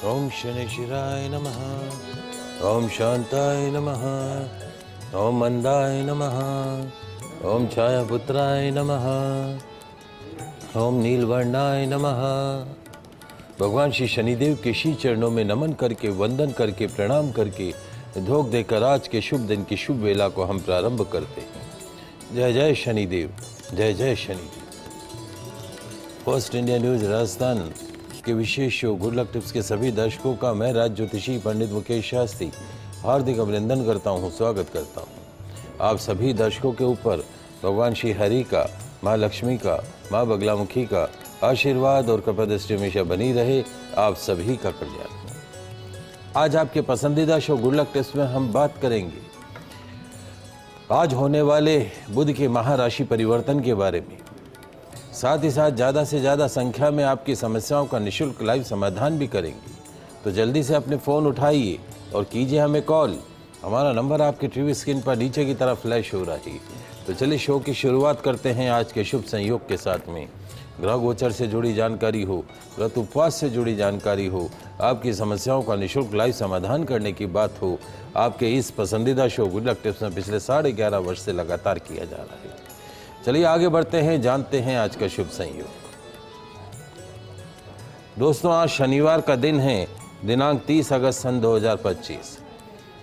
ओम शनिशिराय नमः। ओम शांताय नमः। ओम मंदाय नमः। ओम छायापुत्राय नमः। ओम नीलवर्णाय नमः। भगवान श्री शनिदेव के श्री चरणों में नमन करके, वंदन करके, प्रणाम करके, धोख देकर आज के शुभ दिन की शुभ वेला को हम प्रारंभ करते हैं। जय जय शनिदेव, जय जय Shanidev. First India news Rajasthan के विशेष शो गुड लक टिप्स के सभी दर्शकों का मैं राज ज्योतिषी पंडित मुकेश शास्त्री हार्दिक अभिनंदन करता हूँ, स्वागत करता हूँ। आप सभी दर्शकों के ऊपर भगवान श्री हरि का, माँ लक्ष्मी का, माँ बगलामुखी का आशीर्वाद और कृपा दृष्टि हमेशा बनी रहे। आप सभी का कल्याण हो। आज आपके पसंदीदा शो गुड लक टिप्स में हम बात करेंगे आज होने वाले बुध के महाराशि परिवर्तन के बारे में। साथ ही साथ ज़्यादा से ज़्यादा संख्या में आपकी समस्याओं का निःशुल्क लाइव समाधान भी करेंगे। तो जल्दी से अपने फ़ोन उठाइए और कीजिए हमें कॉल। हमारा नंबर आपके टीवी स्क्रीन पर नीचे की तरफ फ्लैश हो रहा है। तो चलिए शो की शुरुआत करते हैं आज के शुभ संयोग के साथ में। ग्रह गोचर से जुड़ी जानकारी हो, व्रत उपवास से जुड़ी जानकारी हो, आपकी समस्याओं का निःशुल्क लाइव समाधान करने की बात हो, आपके इस पसंदीदा शो गुड लक टिप्स में पिछले 11.5 वर्ष से लगातार किया जा रहा है। चलिए आगे बढ़ते हैं, जानते हैं आज का शुभ संयोग। दोस्तों, आज शनिवार का दिन है, दिनांक 30 अगस्त सन 2025।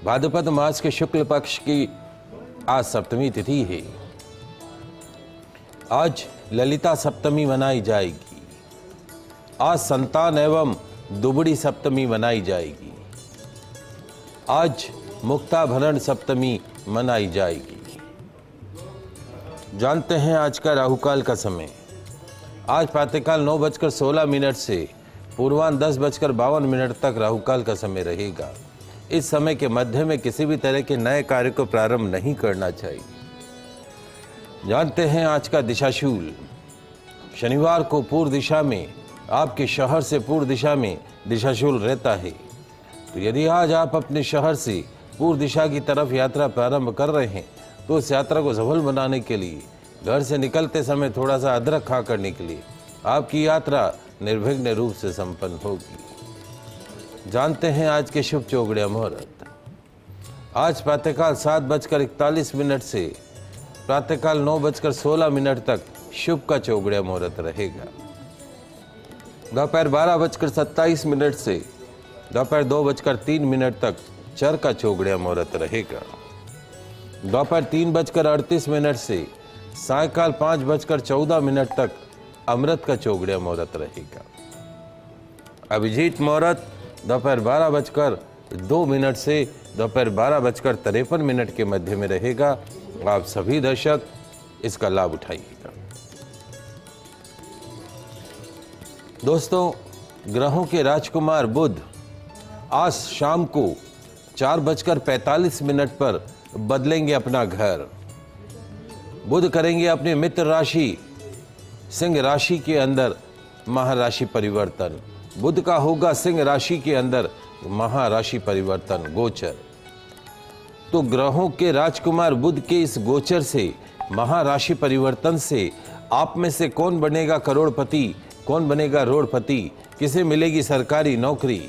भाद्रपद मास के शुक्ल पक्ष की आज सप्तमी तिथि है। आज ललिता सप्तमी मनाई जाएगी। आज संतान एवं दुबड़ी सप्तमी मनाई जाएगी। आज मुक्ताभरण सप्तमी मनाई जाएगी। जानते हैं आज का राहुकाल का समय। आज प्रातःकाल 9:16 से पूर्वाह्न 10:52 तक राहुकाल का समय रहेगा। इस समय के मध्य में किसी भी तरह के नए कार्य को प्रारंभ नहीं करना चाहिए। जानते हैं आज का दिशाशूल। शनिवार को पूर्व दिशा में, आपके शहर से पूर्व दिशा में दिशाशूल रहता है। तो यदि आज आप अपने शहर से पूर्व दिशा की तरफ यात्रा प्रारंभ कर रहे हैं तो उस यात्रा को सफल बनाने के लिए घर से निकलते समय थोड़ा सा अदरक खा कर निकलिए। आपकी यात्रा निर्विघ्न रूप से संपन्न होगी। जानते हैं आज के शुभ चौगड़िया मुहूर्त। आज प्रातःकाल 7:41 से प्रातःकाल 9:16 तक शुभ का चौगड़िया मुहूर्त रहेगा। दोपहर 12:27 से दोपहर 2:03 तक चर का चौगड़िया मुहूर्त रहेगा। दोपहर 3:38 से सायकाल 5:14 तक अमृत का चौगड़िया मुहूर्त रहेगा। अभिजीत मुहूर्त दोपहर 12:02 से दोपहर 12:53 के मध्य में रहेगा। आप सभी दर्शक इसका लाभ उठाइएगा। दोस्तों, ग्रहों के राजकुमार बुध आज शाम को 4:45 पर बदलेंगे अपना घर। बुध करेंगे अपने मित्र राशि सिंह राशि के अंदर महाराशि परिवर्तन। बुध का होगा सिंह राशि के अंदर महाराशि परिवर्तन गोचर। तो ग्रहों के राजकुमार बुध के इस गोचर से, महाराशि परिवर्तन से आप में से कौन बनेगा करोड़पति, कौन बनेगा रोड़पति, किसे मिलेगी सरकारी नौकरी।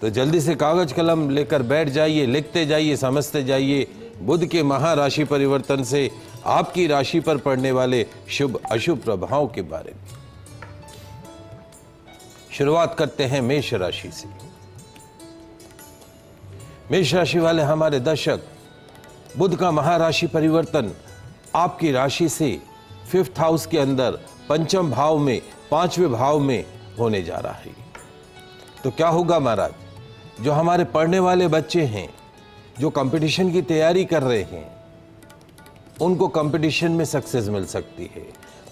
तो जल्दी से कागज कलम लेकर बैठ जाइए, लिखते जाइए, समझते जाइए बुध के महाराशि परिवर्तन से आपकी राशि पर पड़ने वाले शुभ अशुभ प्रभावों के बारे में। शुरुआत करते हैं मेष राशि से। मेष राशि वाले हमारे दर्शक, बुध का महाराशि परिवर्तन आपकी राशि से 5th हाउस के अंदर पंचम भाव में, 5वें भाव में होने जा रहा है। तो क्या होगा महाराज, जो हमारे पढ़ने वाले बच्चे हैं, जो कंपटीशन की तैयारी कर रहे हैं, उनको कंपटीशन में सक्सेस मिल सकती है।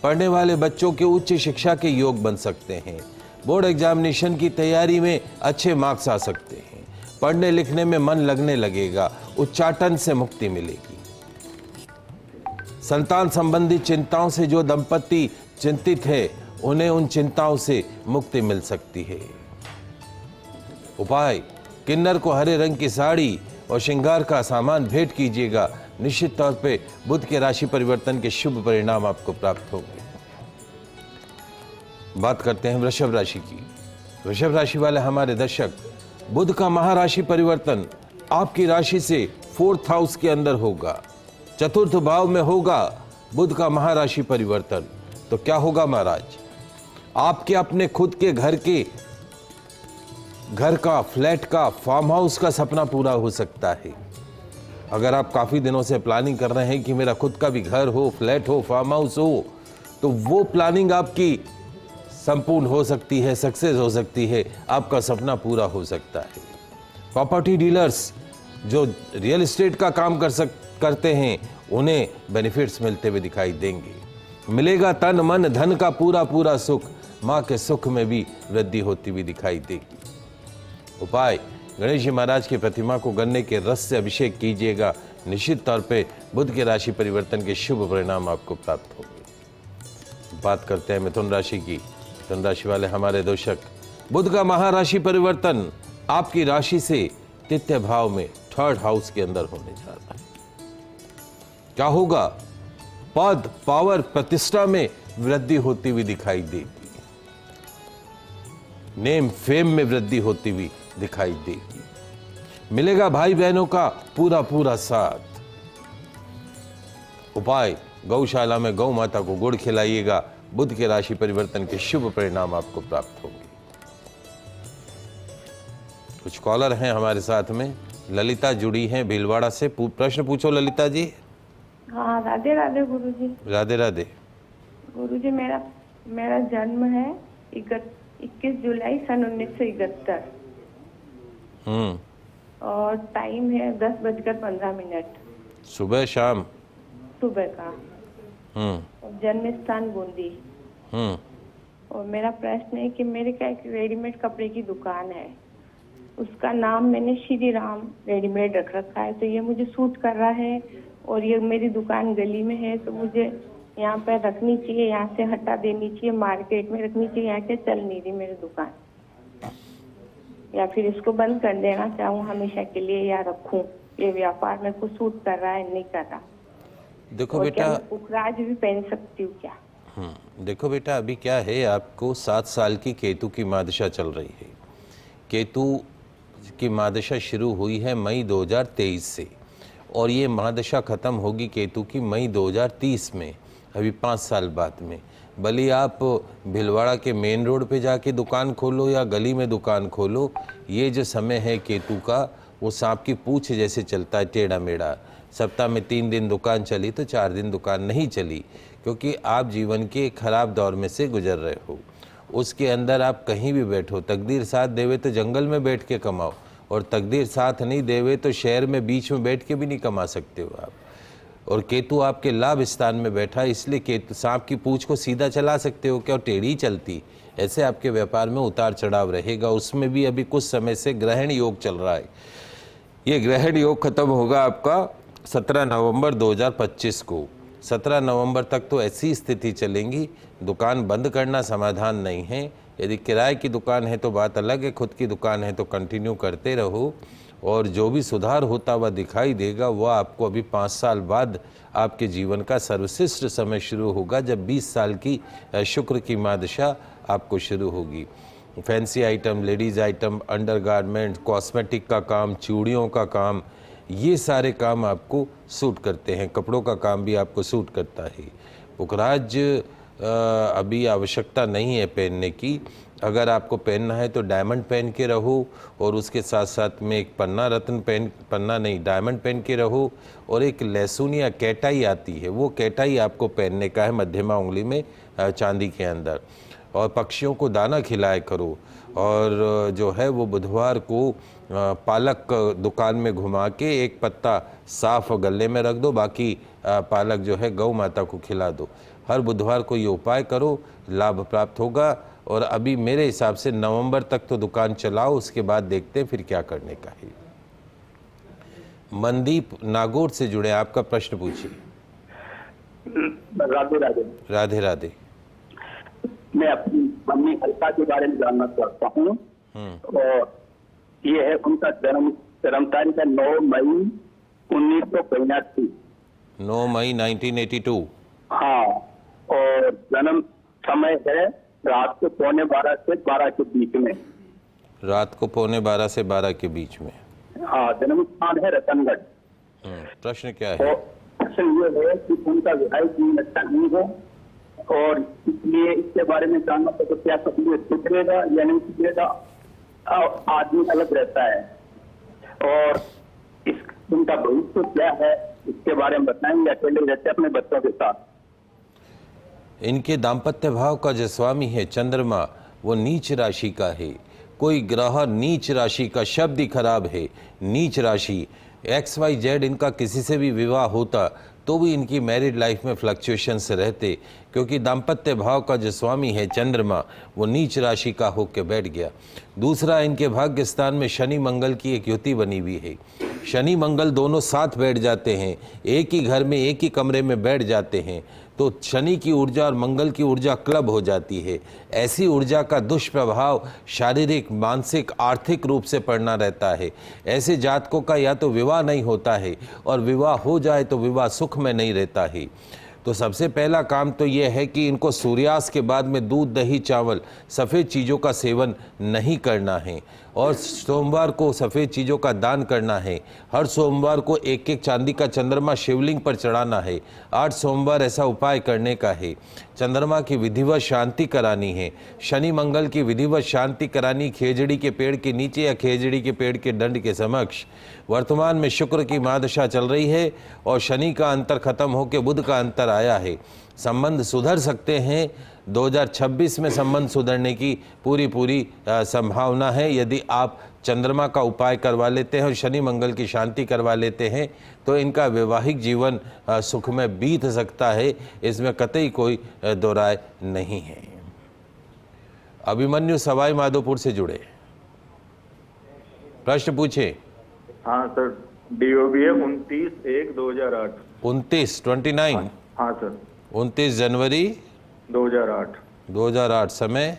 पढ़ने वाले बच्चों के उच्च शिक्षा के योग बन सकते हैं। बोर्ड एग्जामिनेशन की तैयारी में अच्छे मार्क्स आ सकते हैं। पढ़ने लिखने में मन लगने लगेगा। उच्चाटन से मुक्ति मिलेगी। संतान संबंधी चिंताओं से जो दंपति चिंतित है, उन्हें उन चिंताओं से मुक्ति मिल सकती है। उपाय, किन्नर को हरे रंग की साड़ी और श्रृंगार का सामान भेंट कीजिएगा। निश्चित तौर पे बुध के राशि परिवर्तन के शुभ परिणाम आपको प्राप्त होंगे। बात करते हैं वृषभ राशि की। वृषभ राशि वाले हमारे दर्शक, बुध का महाराशि परिवर्तन आपकी राशि से 4th हाउस के अंदर होगा, 4th भाव में होगा बुध का महाराशि परिवर्तन। तो क्या होगा महाराज, आपके अपने खुद के घर का, फ्लैट का, फार्म हाउस का सपना पूरा हो सकता है। अगर आप काफी दिनों से प्लानिंग कर रहे हैं कि मेरा खुद का भी घर हो, फ्लैट हो, फार्म हाउस हो, तो वो प्लानिंग आपकी संपूर्ण हो सकती है, सक्सेस हो सकती है, आपका सपना पूरा हो सकता है। प्रॉपर्टी डीलर्स जो रियल एस्टेट का काम करते हैं, उन्हें बेनिफिट्स मिलते हुए दिखाई देंगे। मिलेगा तन मन धन का पूरा सुख, माँ के सुख में भी वृद्धि होती हुई दिखाई देगी। उपाय, गणेश जी महाराज की प्रतिमा को गन्ने के रस से अभिषेक कीजिएगा। निश्चित तौर पे बुध के राशि परिवर्तन के शुभ परिणाम आपको प्राप्त होंगे। बात करते हैं मिथुन राशि की। मिथुन राशि वाले हमारे दर्शक, बुध का महाराशि परिवर्तन आपकी राशि से 3th भाव में 3rd हाउस के अंदर होने जा रहा है। क्या होगा, पद, पावर, प्रतिष्ठा में वृद्धि होती हुई दिखाई देगी। नेम फेम में वृद्धि होती हुई दिखाई देगी। मिलेगा भाई बहनों का पूरा साथ। उपाय, गौशाला में गौ माता को गुड़ खिलाइएगा। बुध के राशि परिवर्तन के शुभ परिणाम आपको प्राप्त होंगे। कुछ कॉलर हैं हमारे साथ में। ललिता जुड़ी हैं भीलवाड़ा से। प्रश्न पूछो ललिता जी। हाँ, राधे राधे गुरुजी। राधे राधे गुरुजी, मेरा जन्म है 21 जुलाई सन 1971 और टाइम है 10:15 सुबह शाम सुबह का। और जन्म स्थान बूंदी। और मेरा प्रश्न है कि मेरे का एक रेडीमेड कपड़े की दुकान है, उसका नाम मैंने श्री राम रेडीमेड रख रखा है। तो ये मुझे सूट कर रहा है और ये मेरी दुकान गली में है, तो मुझे यहाँ पर रखनी चाहिए, यहाँ से हटा देनी चाहिए, मार्केट में रखनी चाहिए, यहाँ के चल नहीं रही मेरी दुकान, या फिर इसको बंद कर देना चाहूँ हमेशा के लिए, या रखूं? ये व्यापार मेरे को सूट कर रहा है, नहीं कर रहा। देखो बेटा, पुखराज भी पहन सकती हूँ क्या? देखो बेटा, अभी क्या है, आपको 7 साल की केतु की मादशा चल रही है। केतु की मादशा शुरू हुई है मई 2023 से और ये महादशा खत्म होगी केतु की मई 2030 में, अभी 5 साल बाद में। भले आप भिलवाड़ा के मेन रोड पे जाके दुकान खोलो या गली में दुकान खोलो, ये जो समय है केतु का, वो सांप की पूंछ जैसे चलता है, टेढ़ा मेढ़ा। सप्ताह में 3 दिन दुकान चली तो 4 दिन दुकान नहीं चली, क्योंकि आप जीवन के खराब दौर में से गुजर रहे हो। उसके अंदर आप कहीं भी बैठो, तकदीर साथ देवे तो जंगल में बैठ के कमाओ, और तकदीर साथ नहीं देवे तो शहर में बीच में बैठ के भी नहीं कमा सकते हो आप। और केतु आपके लाभ स्थान में बैठा है, इसलिए केतु सांप की पूंछ को सीधा चला सकते हो क्या, टेढ़ी चलती। ऐसे आपके व्यापार में उतार चढ़ाव रहेगा। उसमें भी अभी कुछ समय से ग्रहण योग चल रहा है। ये ग्रहण योग खत्म होगा आपका 17 नवंबर 2025 को। 17 नवंबर तक तो ऐसी स्थिति चलेंगी, दुकान बंद करना समाधान नहीं है। यदि किराए की दुकान है तो बात अलग है, खुद की दुकान है तो कंटिन्यू करते रहो, और जो भी सुधार होता हुआ दिखाई देगा वह आपको अभी 5 साल बाद आपके जीवन का सर्वश्रेष्ठ समय शुरू होगा, जब 20 साल की शुक्र की मादशा आपको शुरू होगी। Fancy item, ladies item, undergarment, cosmetic का काम, चूड़ियों का काम, ये सारे काम आपको सूट करते हैं। कपड़ों का काम भी आपको सूट करता है। पुखराज अभी आवश्यकता नहीं है पहनने की। अगर आपको पहनना है तो डायमंड पहन के रहो, और उसके साथ साथ में एक डायमंड पहन के रहो, और एक लहसुन या कैटाई आती है, वो कैटाई आपको पहनने का है मध्यमा उंगली में चांदी के अंदर। और पक्षियों को दाना खिलाया करो, और जो है वो बुधवार को पालक दुकान में घुमा के एक पत्ता साफ गले में रख दो, बाकी पालक जो है गौ माता को खिला दो। हर बुधवार को ये उपाय करो, लाभ प्राप्त होगा। और अभी मेरे हिसाब से नवंबर तक तो दुकान चलाओ, उसके बाद देखते हैं फिर क्या करने का है। मनदीप नागौर से जुड़े, आपका प्रश्न पूछिए। राधे राधे। राधे राधे। मैं अपनी मम्मी अलका के बारे में जानना चाहता हूँ, और ये है उनका जन्म तारीख है 9 मई 1982। 9 मई 1982। हाँ, और जन्म समय है रात को 11:15 से 12 के बीच में। रात को 11:15 से 12 के बीच में। हाँ, जन्म स्थान है रतनगढ़। प्रश्न क्या है? तो प्रश्न ये है कि उनका विवाहित जीवन अच्छा नहीं है और इसलिए इसके बारे में जानना तो क्या कभी सुधरेगा या नहीं सुधरेगा। आदमी अलग रहता है और इस उनका भविष्य क्या है इसके बारे में बताएंगे। अकेले रहते अपने बच्चों के साथ। इनके दाम्पत्य भाव का जो स्वामी है चंद्रमा, वो नीच राशि का है। कोई ग्रह नीच राशि का, शब्द ही खराब है, नीच राशि। XYZ इनका किसी से भी विवाह होता तो भी इनकी मैरिड लाइफ में फ्लक्चुएशंस रहते, क्योंकि दाम्पत्य भाव का जो स्वामी है चंद्रमा, वो नीच राशि का होकर बैठ गया। दूसरा, इनके भाग्य स्थान में शनि मंगल की एक युति बनी हुई है। शनि मंगल दोनों साथ बैठ जाते हैं, एक ही घर में एक ही कमरे में बैठ जाते हैं, तो शनि की ऊर्जा और मंगल की ऊर्जा क्लब हो जाती है। ऐसी ऊर्जा का दुष्प्रभाव शारीरिक, मानसिक, आर्थिक रूप से पड़ना रहता है। ऐसे जातकों का या तो विवाह नहीं होता है और विवाह हो जाए तो विवाह सुख में नहीं रहता है। तो सबसे पहला काम तो यह है कि इनको सूर्यास्त के बाद में दूध, दही, चावल, सफ़ेद चीज़ों का सेवन नहीं करना है और सोमवार को सफ़ेद चीज़ों का दान करना है। हर सोमवार को एक एक चांदी का चंद्रमा शिवलिंग पर चढ़ाना है। 8 सोमवार ऐसा उपाय करने का है। चंद्रमा की विधिवत शांति करानी है। शनि मंगल की विधिवत शांति करानी खेजड़ी के पेड़ के नीचे या खेजड़ी के पेड़ के दंड के समक्ष। वर्तमान में शुक्र की महादशा चल रही है और शनि का अंतर खत्म होकर बुध का अंतर आया है। संबंध सुधर सकते हैं। 2026 में संबंध सुधरने की पूरी संभावना है। यदि आप चंद्रमा का उपाय करवा लेते हैं और शनि मंगल की शांति करवा लेते हैं तो इनका वैवाहिक जीवन सुख में बीत सकता है, इसमें कतई कोई दो राय नहीं है। अभिमन्यु सवाई माधोपुर से जुड़े, प्रश्न पूछे। हाँ सर, DOB है 29/1/2008। 29 हाँ सर, 29 जनवरी 2008। समय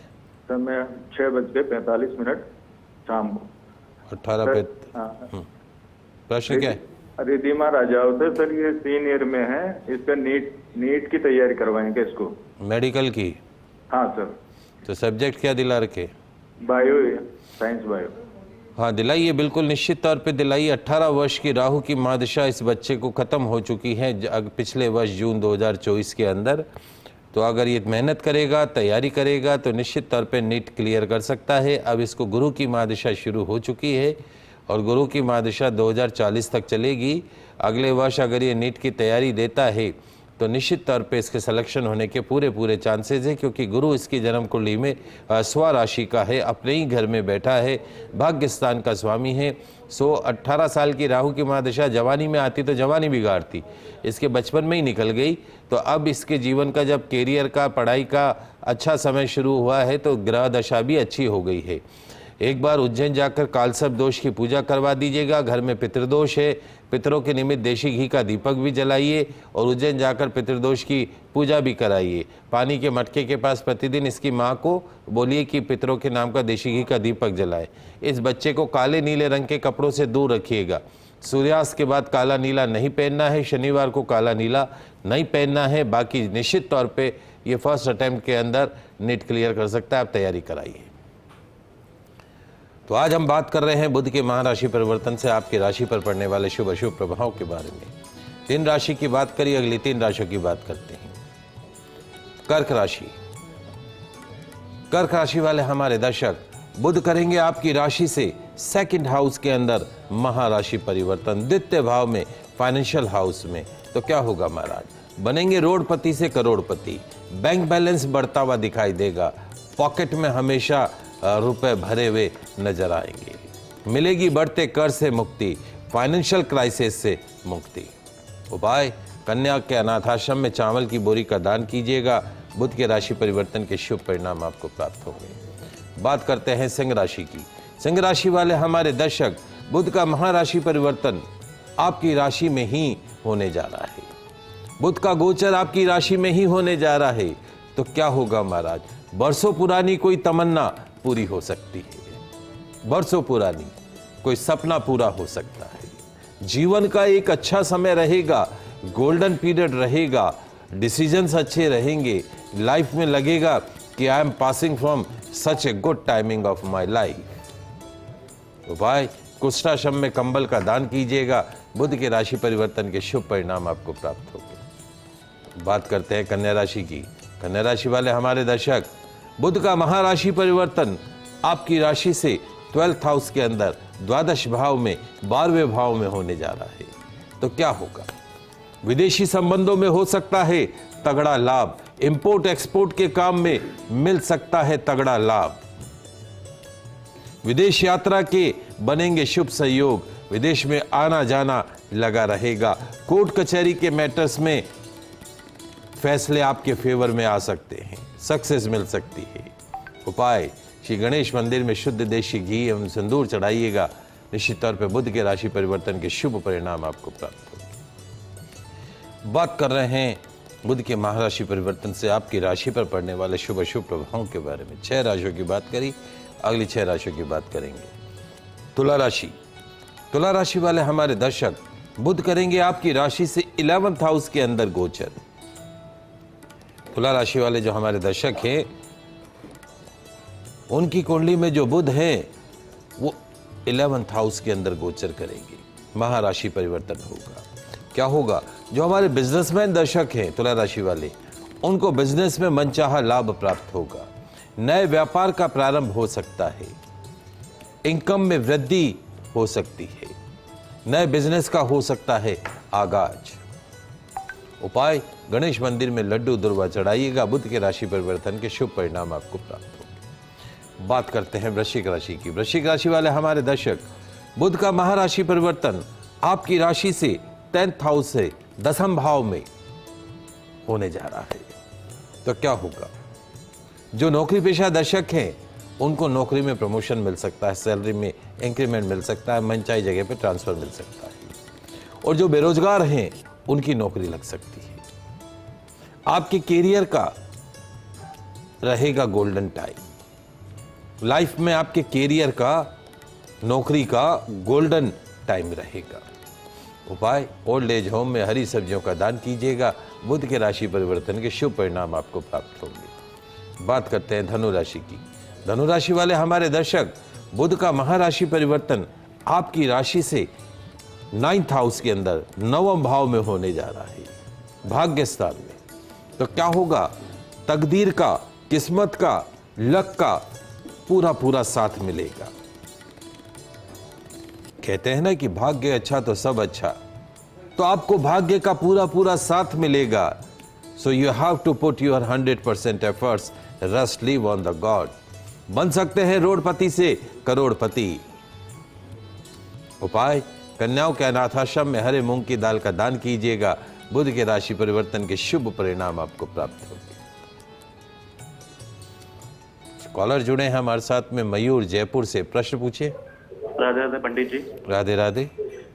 6:45 शाम को 18 पे। प्रश्न क्या है? रिद्धिमा राजावत है सर, ये सीनियर में है। इसका नीट की तैयारी करवाएंगे इसको, मेडिकल की। हाँ सर। तो सब्जेक्ट क्या दिला रखे? Bio, science bio. हाँ दिलाइए, बिल्कुल निश्चित तौर पे दिलाइए। 18 वर्ष की राहु की महादशा इस बच्चे को ख़त्म हो चुकी है पिछले वर्ष जून 2024 के अंदर। तो अगर ये मेहनत करेगा, तैयारी करेगा तो निश्चित तौर पे नीट क्लियर कर सकता है। अब इसको गुरु की महादशा शुरू हो चुकी है और गुरु की महादशा 2040 तक चलेगी। अगले वर्ष अगर ये नीट की तैयारी देता है तो निश्चित तौर पे इसके सिलेक्शन होने के पूरे चांसेस है, क्योंकि गुरु इसकी जन्म कुंडली में स्वराशि का है, अपने ही घर में बैठा है, भाग्य स्थान का स्वामी है। 18 साल की राहु की महादशा जवानी में आती तो जवानी बिगाड़ती, इसके बचपन में ही निकल गई। तो अब इसके जीवन का जब कैरियर का, पढ़ाई का अच्छा समय शुरू हुआ है तो ग्रह दशा भी अच्छी हो गई है। एक बार उज्जैन जाकर कालसर्प दोष की पूजा करवा दीजिएगा। घर में पितृदोष है, पितरों के निमित्त देशी घी का दीपक भी जलाइए और उज्जैन जाकर पितृदोष की पूजा भी कराइए। पानी के मटके के पास प्रतिदिन इसकी माँ को बोलिए कि पितरों के नाम का देशी घी का दीपक जलाए। इस बच्चे को काले नीले रंग के कपड़ों से दूर रखिएगा। सूर्यास्त के बाद काला नीला नहीं पहनना है, शनिवार को काला नीला नहीं पहनना है। बाकी निश्चित तौर पर ये फर्स्ट अटैम्प्ट के अंदर नीट क्लियर कर सकता है। आप तैयारी कराइए। तो आज हम बात कर रहे हैं बुध के महाराशि परिवर्तन से आपकी राशि पर पड़ने वाले शुभ अशुभ प्रभाव के बारे में। 3 राशि की बात करिए, अगली 3 राशियों की बात करते हैं। कर्क राशि। कर्क राशि वाले हमारे दर्शक, बुध करेंगे आपकी राशि से 2nd हाउस के अंदर महाराशि परिवर्तन, द्वितीय भाव में, फाइनेंशियल हाउस में। तो क्या होगा महाराज? बनेंगे रोडपति से करोड़पति। बैंक बैलेंस बढ़ता हुआ दिखाई देगा। पॉकेट में हमेशा रुपए भरे हुए नजर आएंगे। मिलेगी बढ़ते कर्ज से मुक्ति, फाइनेंशियल क्राइसिस से मुक्ति। उपाय, कन्या के अनाथाश्रम में चावल की बोरी का दान कीजिएगा। बुध के राशि परिवर्तन के शुभ परिणाम आपको प्राप्त होंगे। बात करते हैं सिंह राशि की। सिंह राशि वाले हमारे दर्शक, बुध का महाराशि परिवर्तन आपकी राशि में ही होने जा रहा है। बुध का गोचर आपकी राशि में ही होने जा रहा है। तो क्या होगा महाराज? बरसों पुरानी कोई तमन्ना पूरी हो सकती है। बरसों पुरानी कोई सपना पूरा हो सकता है। जीवन का एक अच्छा समय रहेगा, गोल्डन पीरियड रहेगा, डिसीजंस अच्छे रहेंगे। लाइफ में लगेगा कि I am passing from such a good timing of my life. उपाय, कुष्ठाश्रम में कंबल का दान कीजिएगा, बुध के राशि परिवर्तन के शुभ परिणाम आपको प्राप्त होंगे। बात करते हैं कन्या राशि की। कन्या राशि वाले हमारे दर्शक, बुध का महाराशि परिवर्तन आपकी राशि से 12th हाउस के अंदर द्वादश भाव में 12वें भाव में होने जा रहा है। तो क्या होगा? विदेशी संबंधों में हो सकता है तगड़ा लाभ, इंपोर्ट एक्सपोर्ट के काम में मिल सकता है तगड़ा लाभ, विदेश यात्रा के बनेंगे शुभ सहयोग, विदेश में आना जाना लगा रहेगा, कोर्ट कचहरी के मैटर्स में फैसले आपके फेवर में आ सकते हैं, सक्सेस मिल सकती है। उपाय, श्री गणेश मंदिर में शुद्ध देशी घी एवं सिंदूर चढ़ाइएगा, निश्चित तौर पर बुध के राशि परिवर्तन के शुभ परिणाम आपको प्राप्त होंगे। बात कर रहे हैं बुध के महाराशि परिवर्तन से आपकी राशि पर पड़ने वाले शुभ अशुभ प्रभावों के बारे में। 6 राशियों की बात करी, अगली 6 राशियों की बात करेंगे। तुला राशि। तुला राशि वाले हमारे दर्शक, बुध करेंगे आपकी राशि से 11th हाउस के अंदर गोचर। तुला राशि वाले जो हमारे दर्शक हैं, उनकी कुंडली में जो बुध है वो 11th हाउस के अंदर गोचर करेंगे, महाराशि परिवर्तन होगा। क्या होगा? जो हमारे बिजनेसमैन दर्शक हैं तुला राशि वाले, उनको बिजनेस में मनचाहा लाभ प्राप्त होगा, नए व्यापार का प्रारंभ हो सकता है, इनकम में वृद्धि हो सकती है, नए बिजनेस का हो सकता है आगाज। उपाय, गणेश मंदिर में लड्डू दुर्वा चढ़ाइएगा, बुध के राशि परिवर्तन के शुभ परिणाम आपको प्राप्त होंगे। बात करते हैं वृश्चिक राशि की। वृश्चिक राशि वाले हमारे दर्शक, बुध का महाराशि परिवर्तन आपकी राशि से 10th हाउस से 10th भाव में होने जा रहा है। तो क्या होगा? जो नौकरी पेशा दर्शक हैं, उनको नौकरी में प्रमोशन मिल सकता है, सैलरी में इंक्रीमेंट मिल सकता है, मनचाही जगह पे ट्रांसफर मिल सकता है। और जो बेरोजगार हैं, उनकी नौकरी लग सकती है। आपके कैरियर का रहेगा गोल्डन टाइम, लाइफ में आपके कैरियर का, नौकरी का गोल्डन टाइम रहेगा। उपाय, ओल्ड एज होम में हरी सब्जियों का दान कीजिएगा, बुध के राशि परिवर्तन के शुभ परिणाम आपको प्राप्त होंगे। बात करते हैं धनु राशि की। धनु राशि वाले हमारे दर्शक, बुध का महाराशि परिवर्तन आपकी राशि से 9th हाउस के अंदर 9वें भाव में होने जा रहा है, भाग्य स्थान में। तो क्या होगा? तकदीर का, किस्मत का, लक का पूरा साथ मिलेगा। कहते हैं ना कि भाग्य अच्छा तो सब अच्छा, तो आपको भाग्य का पूरा साथ मिलेगा। So you have to put your 100% efforts, rest leave on the God. बन सकते हैं रोडपति से करोड़पति। उपाय, कन्याओं के अनाथाश्रम में हरे मूंग की दाल का दान कीजिएगा, बुध के राशि परिवर्तन के शुभ परिणाम आपको प्राप्त होंगे। कॉलर जुड़े हैं हमारे साथ में, मयूर जयपुर से। प्रश्न पूछिए। राधे राधे पंडित जी। राधे राधे।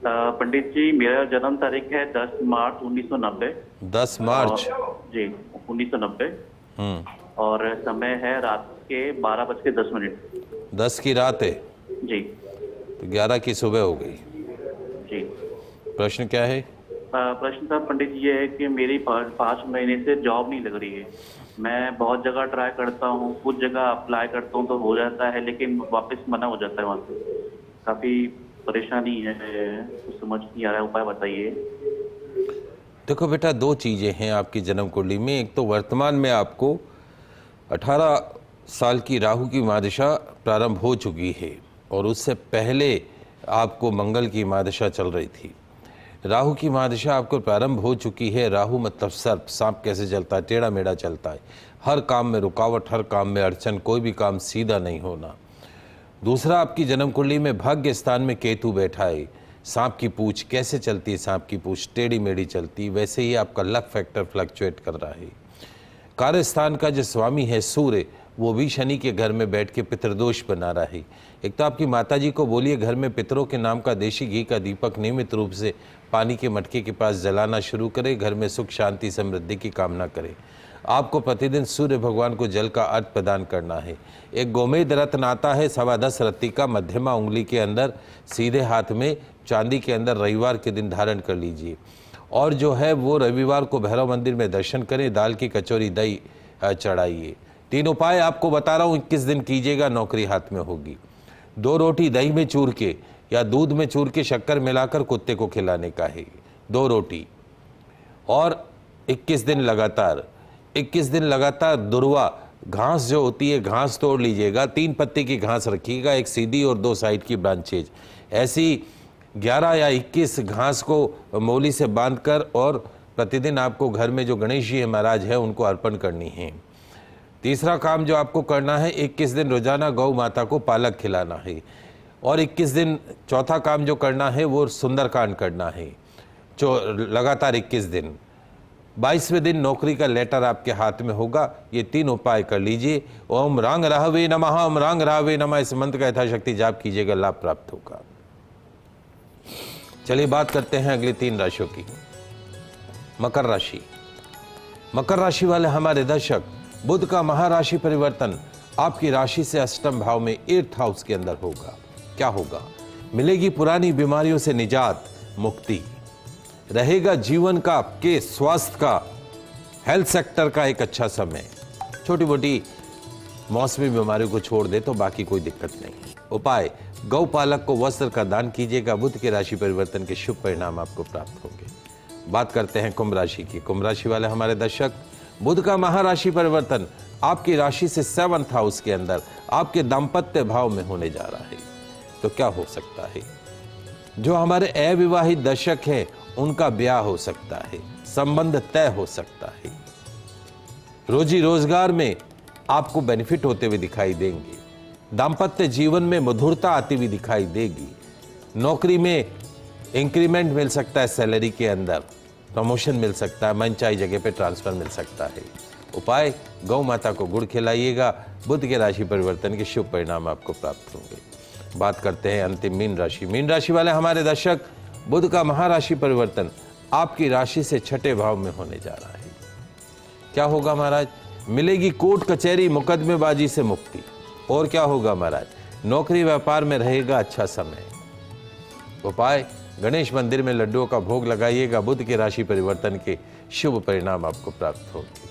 पंडित जी, मेरा जन्म तारीख है 10 मार्च 1990। 10 मार्च जी 1990। और समय है रात के 12:10। 10 की रात है जी, तो 11 की सुबह हो गई जी। प्रश्न क्या है? प्रश्न था पंडित जी, ये है कि मेरी 5 महीने से जॉब नहीं लग रही है। मैं बहुत जगह ट्राई करता हूँ, कुछ जगह अप्लाई करता हूँ तो हो जाता है, लेकिन वापस मना हो जाता है वहाँ से। काफ़ी परेशानी है, कुछ समझ नहीं आ रहा है, उपाय बताइए। देखो बेटा, 2 चीज़ें हैं आपकी जन्म कुंडली में। एक तो वर्तमान में आपको 18 साल की राहु की महादशा प्रारंभ हो चुकी है, और उससे पहले आपको मंगल की महादशा चल रही थी। राहु की महादशा आपको प्रारंभ हो चुकी है। राहु मतलब सर्प, सांप कैसे चलता है, टेढ़ा मेढ़ा चलता है, हर काम में रुकावट, हर काम में अड़चन, कोई भी काम सीधा नहीं होना। दूसरा, आपकी जन्म कुंडली में भाग्य स्थान में केतु बैठा है। सांप की पूंछ कैसे चलती है, सांप की पूंछ टेढ़ी मेढ़ी चलती, वैसे ही आपका लक फैक्टर फ्लक्चुएट कर रहा है। कार्यस्थान का जो स्वामी है सूर्य, वो भी शनि के घर में बैठ के पितृदोष बना रहा है। एक तो आपकी माताजी को बोलिए घर में पितरों के नाम का देशी घी का दीपक नियमित रूप से पानी के मटके के पास जलाना शुरू करे, घर में सुख शांति समृद्धि की कामना करे। आपको प्रतिदिन सूर्य भगवान को जल का अर्घ प्रदान करना है। एक गोमेद रत्न आता है 10.25 रत्ती का, मध्यमा उंगली के अंदर सीधे हाथ में चांदी के अंदर रविवार के दिन धारण कर लीजिए। और जो है वो रविवार को भैरव मंदिर में दर्शन करें, दाल की कचौरी दही चढ़ाइए। 3 उपाय आपको बता रहा हूं, 21 दिन कीजिएगा, नौकरी हाथ में होगी। 2 रोटी दही में चूर के या दूध में चूर के शक्कर मिलाकर कुत्ते को खिलाने का है, 2 रोटी। और 21 दिन लगातार दुर्वा घास जो होती है, घास तोड़ लीजिएगा, 3 पत्ती की घास रखिएगा, एक सीधी और 2 साइड की ब्रांचेज, ऐसी 11 या 21 घास को मौली से बांधकर और प्रतिदिन आपको घर में जो गणेश जी महाराज है उनको अर्पण करनी है। तीसरा काम जो आपको करना है, 21 दिन रोजाना गौ माता को पालक खिलाना है। और 21 दिन चौथा काम जो करना है वो सुंदरकांड करना है, लगातार 21 दिन। 22वें दिन नौकरी का लेटर आपके हाथ में होगा। ये 3 उपाय कर लीजिए। ओम रांग राहवे नमः, ओम रांग राहवे नमः, इस मंत्र का यथाशक्ति जाप कीजिएगा, लाभ प्राप्त होगा। चलिए बात करते हैं अगली 3 राशियों की। मकर राशि। मकर राशि वाले हमारे दर्शक, बुध का महाराशि परिवर्तन आपकी राशि से अष्टम भाव में 8th हाउस के अंदर होगा। क्या होगा? मिलेगी पुरानी बीमारियों से निजात, मुक्ति रहेगा, जीवन का, आपके स्वास्थ्य का, हेल्थ सेक्टर का एक अच्छा समय। छोटी मोटी मौसमी बीमारियों को छोड़ दे तो बाकी कोई दिक्कत नहीं। उपाय, गौपालक को वस्त्र का दान कीजिएगा, बुध के राशि परिवर्तन के शुभ परिणाम आपको प्राप्त होंगे। बात करते हैं कुंभ राशि की। कुंभ राशि वाले हमारे दर्शक, बुध का महाराशि परिवर्तन आपकी राशि से 7th हाउस के अंदर आपके दाम्पत्य भाव में होने जा रहा है। तो क्या हो सकता है? जो हमारे अविवाहित दर्शक हैं उनका ब्याह हो सकता है, संबंध तय हो सकता है, रोजी रोजगार में आपको बेनिफिट होते हुए दिखाई देंगे, दाम्पत्य जीवन में मधुरता आती हुई दिखाई देगी, नौकरी में इंक्रीमेंट मिल सकता है, सैलरी के अंदर प्रमोशन मिल सकता है, मनचाही जगह पे ट्रांसफर मिल सकता है। उपाय, गौ माता को गुड़ खिलाइएगा, बुध के राशि परिवर्तन के शुभ परिणाम आपको प्राप्त होंगे। बात करते हैं अंतिम मीन राशि। मीन राशि वाले हमारे दर्शक, बुध का महाराशि परिवर्तन आपकी राशि से 6ठे भाव में होने जा रहा है। क्या होगा महाराज? मिलेगी कोर्ट कचहरी मुकदमेबाजी से मुक्ति। और क्या होगा महाराज? नौकरी व्यापार में रहेगा अच्छा समय। उपाय, गणेश मंदिर में लड्डुओं का भोग लगाइएगा, बुध के राशि परिवर्तन के शुभ परिणाम आपको प्राप्त होंगे।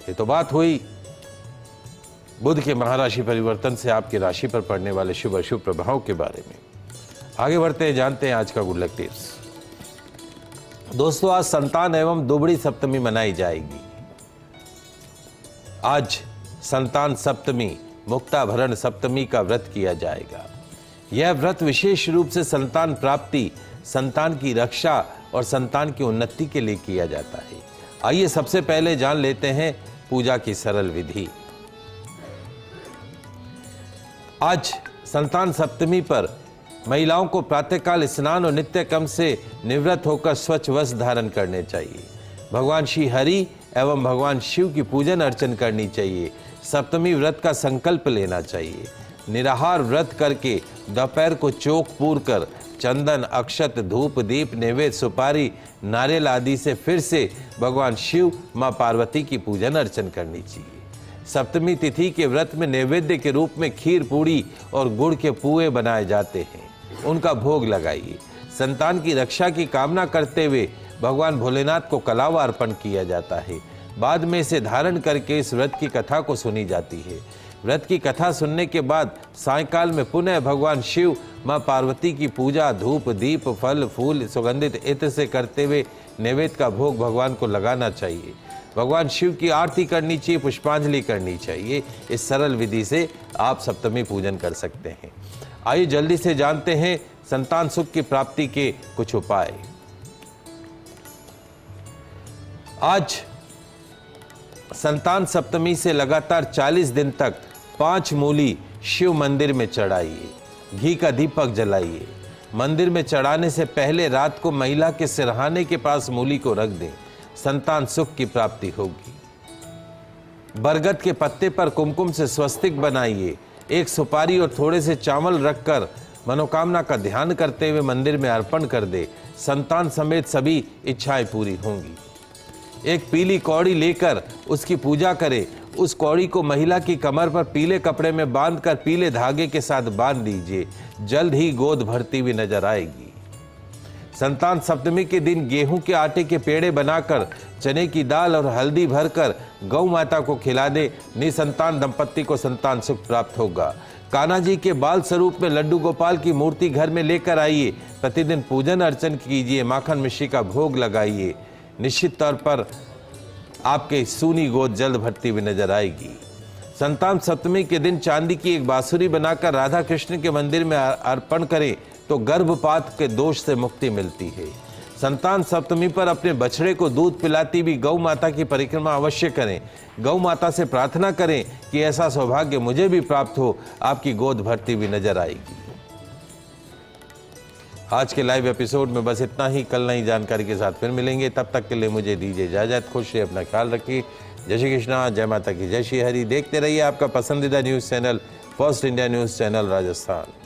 ये तो बात हुई बुध के महाराशि परिवर्तन से आपकी राशि पर पड़ने वाले शुभ अशुभ प्रभाव के बारे में। आगे बढ़ते हैं, जानते हैं आज का गुड लक टिप्स। दोस्तों, आज संतान एवं दुबड़ी सप्तमी मनाई जाएगी। आज संतान सप्तमी, मुक्ताभरण सप्तमी का व्रत किया जाएगा। यह व्रत विशेष रूप से संतान प्राप्ति, संतान की रक्षा और संतान की उन्नति के लिए किया जाता है। आइए सबसे पहले जान लेते हैं पूजा की सरल विधि। आज संतान सप्तमी पर महिलाओं को प्रातःकाल स्नान और नित्य कर्म से निवृत्त होकर स्वच्छ वस्त्र धारण करने चाहिए। भगवान श्री हरि एवं भगवान शिव की पूजन अर्चन करनी चाहिए। सप्तमी व्रत का संकल्प लेना चाहिए। निराहार व्रत करके दोपहर को चौक पूर कर चंदन, अक्षत, धूप, दीप, नैवेद्य, सुपारी, नारियल आदि से फिर से भगवान शिव, माँ पार्वती की पूजन अर्चन करनी चाहिए। सप्तमी तिथि के व्रत में नैवेद्य के रूप में खीर, पूड़ी और गुड़ के पुए बनाए जाते हैं, उनका भोग लगाइए। संतान की रक्षा की कामना करते हुए भगवान भोलेनाथ को कलावा अर्पण किया जाता है। बाद में इसे धारण करके इस व्रत की कथा को सुनी जाती है। व्रत की कथा सुनने के बाद सायंकाल में पुनः भगवान शिव, माँ पार्वती की पूजा धूप, दीप, फल, फूल, सुगंधित इत्र से करते हुए नैवेद्य का भोग भगवान को लगाना चाहिए। भगवान शिव की आरती करनी चाहिए, पुष्पांजलि करनी चाहिए। इस सरल विधि से आप सप्तमी पूजन कर सकते हैं। आइए जल्दी से जानते हैं संतान सुख की प्राप्ति के कुछ उपाय। आज संतान सप्तमी से लगातार 40 दिन तक 5 मूली शिव मंदिर में चढ़ाइए। घी का दीपक जलाइए। मंदिर में चढ़ाने से पहले रात को महिला के सिरहाने के पास मूली को रख दें। संतान सुख की प्राप्ति होगी। बरगद के पत्ते पर कुमकुम से स्वस्तिक बनाइए। एक सुपारी और थोड़े से चावल रखकर मनोकामना का ध्यान करते हुए मंदिर में अर्पण कर दे। संतान समेत सभी इच्छाएं पूरी होंगी। एक पीली कौड़ी लेकर उसकी पूजा करें। उस कौड़ी को महिला की कमर पर पीले कपड़े में बांधकर पीले धागे के साथ बांध दीजिए। जल्द ही गोद भरती हुई नजर आएगी। संतान सप्तमी के दिन गेहूं के आटे के पेड़े बनाकर चने की दाल और हल्दी भरकर गौ माता को खिला दे। निसंतान दंपत्ति को संतान सुख प्राप्त होगा। कान्हा जी के बाल स्वरूप में लड्डू गोपाल की मूर्ति घर में लेकर आइए। प्रतिदिन पूजन अर्चन कीजिए, माखन मिश्री का भोग लगाइए। निश्चित तौर पर आपके सूनी गोद जल्द भरती हुई नजर आएगी। संतान सप्तमी के दिन चांदी की एक बांसुरी बनाकर राधा कृष्ण के मंदिर में अर्पण करें तो गर्भपात के दोष से मुक्ति मिलती है। संतान सप्तमी पर अपने बछड़े को दूध पिलाती भी गौ माता की परिक्रमा अवश्य करें। गौ माता से प्रार्थना करें कि ऐसा सौभाग्य मुझे भी प्राप्त हो। आपकी गोद भरती हुई नजर आएगी। आज के लाइव एपिसोड में बस इतना ही। कल नई जानकारी के साथ फिर मिलेंगे। तब तक के लिए मुझे दीजिए इजाजत। खुश रहिए, अपना ख्याल रखिए। जय श्री कृष्णा, जय माता की जय श्री हरि। देखते रहिए आपका पसंदीदा news channel first India news channel Rajasthan.